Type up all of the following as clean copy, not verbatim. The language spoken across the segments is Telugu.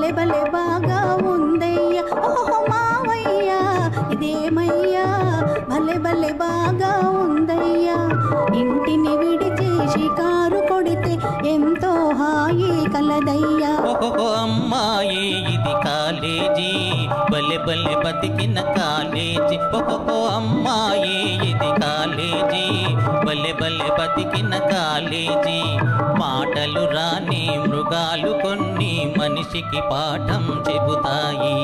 భలే భలే బాగా ఉందయ్యా ఓహో మావయ్యా ఇదేమయ్యా భలే భలే బాగా ఉందయ్యా ఇంటిని విడిచి షికారు కొడితే ఎంతో హాయి కలదయ్యా ఓహో అమ్మాయి ఇది కాలేజీ భలే భలే బతికిన కాలేజీ ఓహో అమ్మాయి ఇది కాలేజీ భలే భలే బతికిన కాలేజీ మాటలు రాని మృగాలు కొన్ని మనిషికి పాఠం చెబుతాయి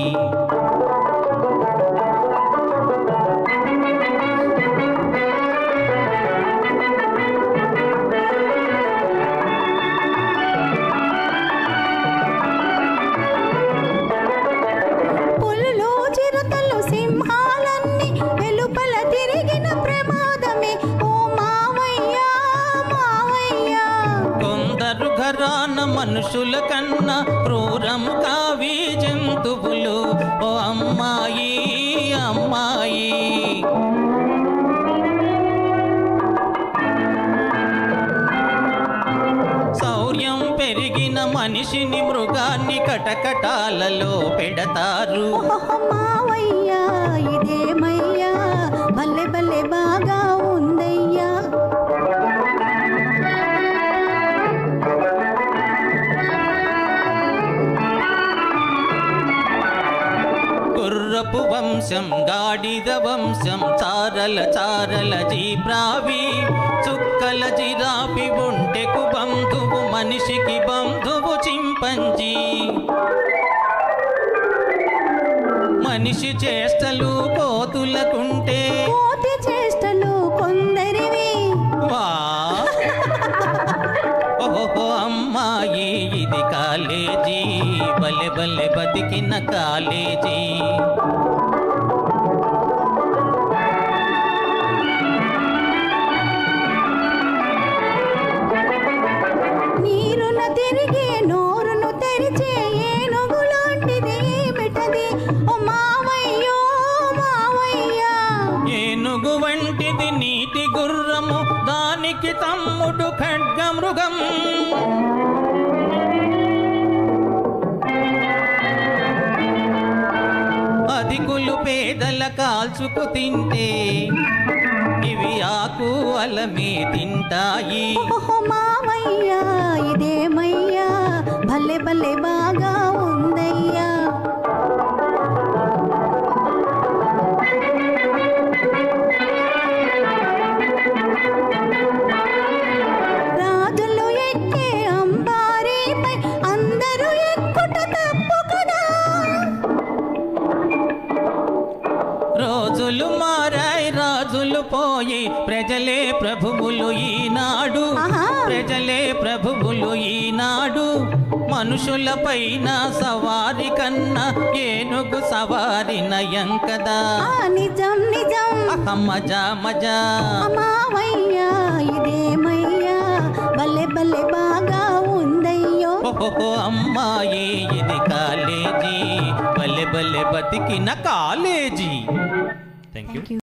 ఘరాన మనుషుల కన్నా క్రూరము కావి జంతువులు ఓ అమ్మాయి అమ్మాయి శౌర్యం పెరిగిన మనిషిని మృగాన్ని కటకటాలలో పెడతారు మావయ్యా ఇదేమయ్యా భలే భలే బాగా ఉందయ్యా గుర్రపు వంశం గాడిద వంశం చారల చారల జీబ్రావి చుక్కల జిరాఫీ ఒంటెకు బంధువు మనిషికి బంధువు చింపంజీ మనిషి చేష్టలు కోతులకుంటే కోతి చేష్టలు కొందరివి వా ఓహో అమ్మాయి ఇది కాలేజీ భలే భలే బతికిన కాలేజీ నీరున తిరిగే నోరును తెరిచే ఏనుగు లాంటిది ఏమిటది ఓ మావయ్యో మావయ్యా ఏనుగు వంటిది నీటి గుర్రము దానికి తమ్ముడు ఖడ్గమృగం అధికులు పేదల కాల్చుకు తింటే ఇవి ఆకు అలమే తింటాయి ఓహో మావయ్యా ఇదేమయ్యా భలే భలే బాగా ఉందయ్యా రాజులు ఎక్కే అంబారీపై అందరూ ఎక్కుట తప్పు కదా రోజులు మారాయి రాజులు పోయి ప్రజలే ప్రభువులు ఈనాడు ప్రజలే ప్రభువులు ఈనాడు మనుషుల పైన సవారి కన్నా ఏనుగు సవారి నయం కదా నిజం నిజం మజా మజా మావయ్యా ఇదేమయ్యా భలే భలే బాగా ఉందయ్యో ఓహో అమ్మాయి ఇది కాలేజీ భలే భలే బతికిన కాలేజీ థ్యాంక్ యూ